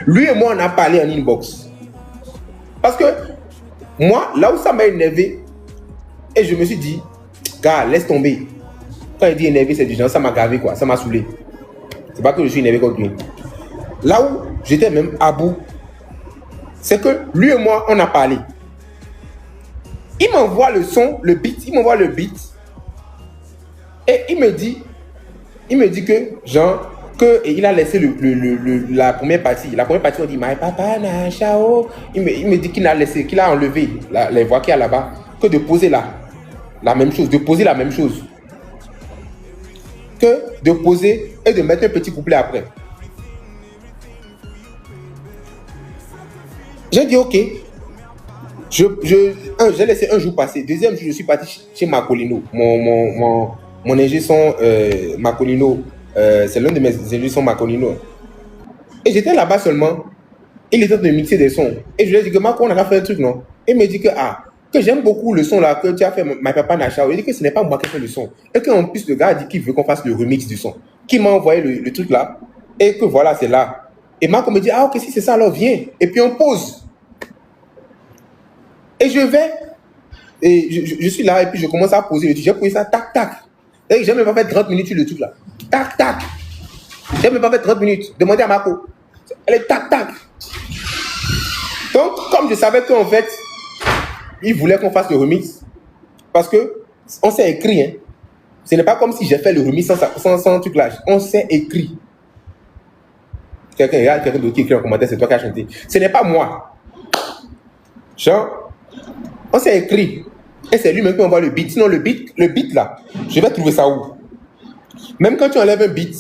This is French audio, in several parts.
Lui et moi, on a parlé en inbox. Parce que moi, là où ça m'a énervé, et je me suis dit, gars, laisse tomber. Quand il dit énervé, c'est du genre, ça m'a gavé quoi, ça m'a saoulé. C'est pas que je suis énervé contre lui. Là où j'étais même à bout, c'est que lui et moi, on a parlé. Il m'envoie le son, le beat, et il me dit que, genre, il a laissé la première partie. La première partie, on dit, my papa na chao. Il me dit qu'il a enlevé les voix qu'il y a là-bas, que de poser la même chose, que de poser et de mettre un petit couplet après. J'ai dit, ok. J'ai laissé un jour passer. Deuxième jour, je suis parti chez Macolino. Mon ingé son Macolino. C'est l'un de mes ingé son Macolino. Et j'étais là-bas seulement. Il était en train de mixer des sons. Et je lui ai dit que Marco, on a fait un truc, non? Il me dit que j'aime beaucoup le son là, que tu as fait, My Papa Nacha. Il dit que ce n'est pas moi qui ai fait le son. Et qu'en plus, le gars a dit qu'il veut qu'on fasse le remix du son. Qui m'a envoyé le truc là. Et que voilà, c'est là. Et Marco me dit, ok, si c'est ça, alors viens. Et puis on pose. Et je vais. Et je suis là, et puis je commence à poser le truc. J'ai posé ça, tac, tac. Et j'ai même pas fait 30 minutes sur le truc là. Tac, tac. J'ai même pas fait 30 minutes. Demandez à Marco. Elle est tac, tac. Donc, comme je savais qu'en fait, il voulait qu'on fasse le remix, parce que on s'est écrit, hein. Ce n'est pas comme si j'ai fait le remix sans truc là. On s'est écrit. Quelqu'un d'autre qui écrit en commentaire, c'est toi qui as chanté. Ce n'est pas moi. Genre, on s'est écrit. Et c'est lui-même qui m'envoie le beat. Sinon, le beat là, je vais trouver ça où? Même quand tu enlèves un beat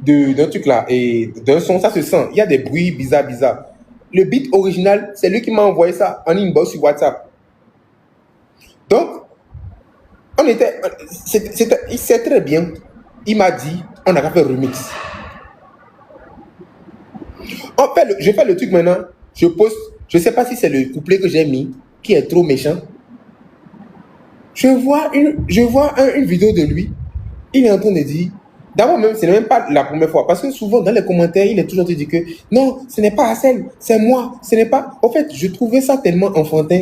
d'un truc là et d'un son, ça se sent. Il y a des bruits bizarres. Le beat original, c'est lui qui m'a envoyé ça en inbox sur WhatsApp. Donc, il sait très bien. Il m'a dit, on a qu'à faire remix. Je fais le truc maintenant. Je poste. Je ne sais pas si c'est le couplet que j'ai mis qui est trop méchant. Je vois une vidéo de lui. Il est en train de dire. D'abord même, ce n'est même pas la première fois. Parce que souvent, dans les commentaires, il est toujours en train de dire que non, ce n'est pas Hassel, c'est moi. Ce n'est pas. En fait, je trouvais ça tellement enfantin.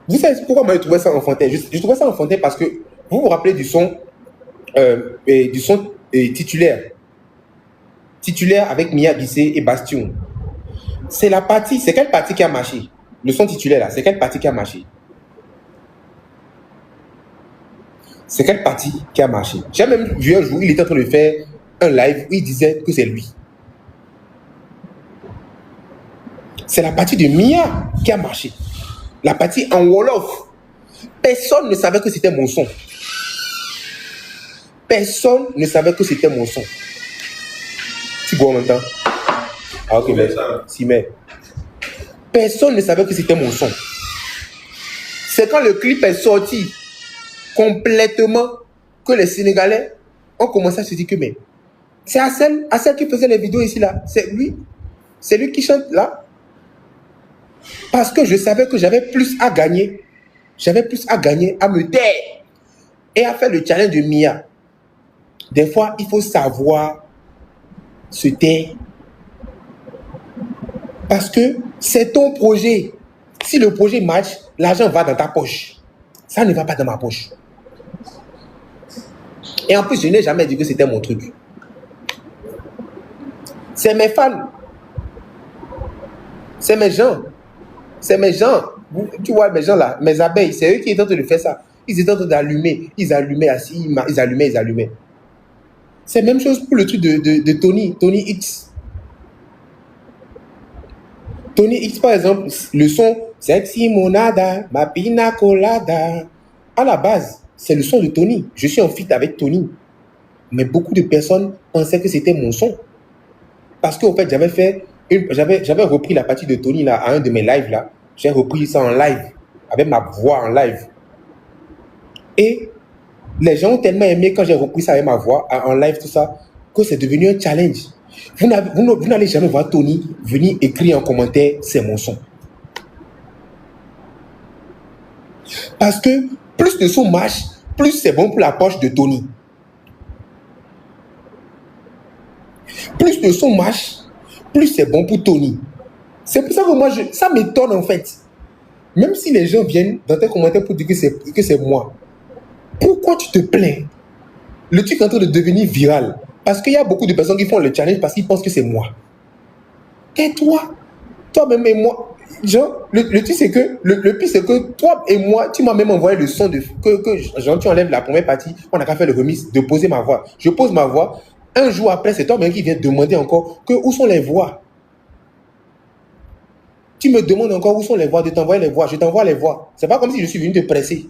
Vous savez pourquoi moi je trouvais ça enfantin? Je trouvais ça enfantin parce que vous vous rappelez du son titulaire. Titulaire avec Mia Guissé et Bastion. C'est quelle partie qui a marché? Le son titulaire là, c'est quelle partie qui a marché? C'est quelle partie qui a marché? J'ai même vu un jour, il était en train de faire un live où il disait que c'est lui. C'est la partie de Mia qui a marché. La partie en Wolof. Personne ne savait que c'était mon son. Personne ne savait que c'était mon son. Tu bois en même temps? Ah ok, mais si, mais personne ne savait que c'était mon son. C'est quand le clip est sorti complètement que les Sénégalais ont commencé à se dire que mais c'est Hassel qui faisait les vidéos ici là. C'est lui qui chante là. Parce que je savais que j'avais plus à gagner. J'avais plus à gagner à me taire et à faire le challenge de Mia. Des fois, il faut savoir se taire. Parce que c'est ton projet. Si le projet marche, l'argent va dans ta poche. Ça ne va pas dans ma poche. Et en plus, je n'ai jamais dit que c'était mon truc. C'est mes fans. C'est mes gens. C'est mes gens. Tu vois, mes gens là, mes abeilles, c'est eux qui étaient en train de faire ça. Ils étaient en train d'allumer. Ils allumaient assis, ils allumaient. C'est la même chose pour le truc de Tony X. Tony X, par exemple, le son Sexy Monada, ma pina colada. À la base, c'est le son de Tony. Je suis en feat avec Tony. Mais beaucoup de personnes pensaient que c'était mon son. Parce qu'en fait, j'avais repris la partie de Tony là, à un de mes lives là. J'ai repris ça en live, avec ma voix en live. Et les gens ont tellement aimé quand j'ai repris ça avec ma voix en live, tout ça, que c'est devenu un challenge. Vous n'allez jamais voir Tony venir écrire en commentaire « c'est mon son ». Parce que plus le son marche, plus c'est bon pour la poche de Tony. Plus le son marche, plus c'est bon pour Tony. C'est pour ça que moi, ça m'étonne en fait. Même si les gens viennent dans tes commentaires pour dire que c'est moi, pourquoi tu te plains? Le truc est en train de devenir viral. Parce qu'il y a beaucoup de personnes qui font le challenge parce qu'ils pensent que c'est moi. Tais-toi. Toi-même et moi. Genre, le truc c'est que, le pire c'est que toi et moi, tu m'as même envoyé le son de genre, tu enlèves la première partie, on n'a qu'à faire le remix, de poser ma voix. Je pose ma voix. Un jour après, c'est toi-même qui viens demander encore que où sont les voix. Tu me demandes encore où sont les voix, de t'envoyer les voix. Je t'envoie les voix. C'est pas comme si je suis venu te presser.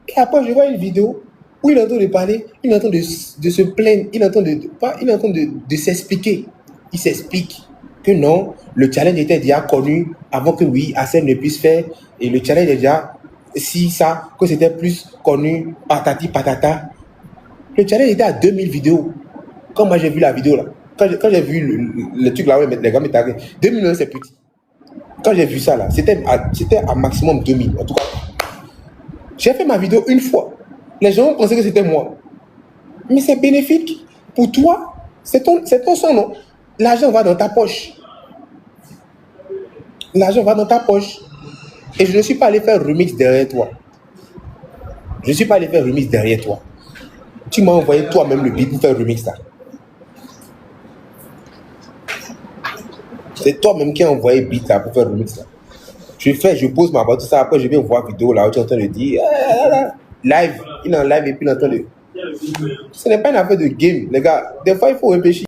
Et après, je vois une vidéo où il est en train de parler, il est en train de se plaindre, il est en train de s'expliquer. Il s'explique que non, le challenge était déjà connu avant que oui, Assem ne puisse faire. Et le challenge est déjà, si ça, que c'était plus connu, patati patata. Le challenge était à 2000 vidéos. Quand moi j'ai vu la vidéo là, quand j'ai vu le truc là où les gars m'étaient 2000, c'est petit. Quand j'ai vu ça là, c'était à maximum 2000. En tout cas, j'ai fait ma vidéo une fois. Les gens ont pensé que c'était moi. Mais c'est bénéfique. Pour toi, c'est ton son, non? L'argent va dans ta poche. L'argent va dans ta poche. Et je ne suis pas allé faire remix derrière toi. Je ne suis pas allé faire remix derrière toi. Tu m'as envoyé toi-même le beat pour faire remix là. C'est toi-même qui as envoyé le beat là pour faire remix là. Je pose ma voix, tout ça. Après, je viens voir vidéo là où tu es en train de dire live. Il est en live et puis il est en train de. Ce n'est pas une affaire de game, les gars. Des fois, il faut réfléchir.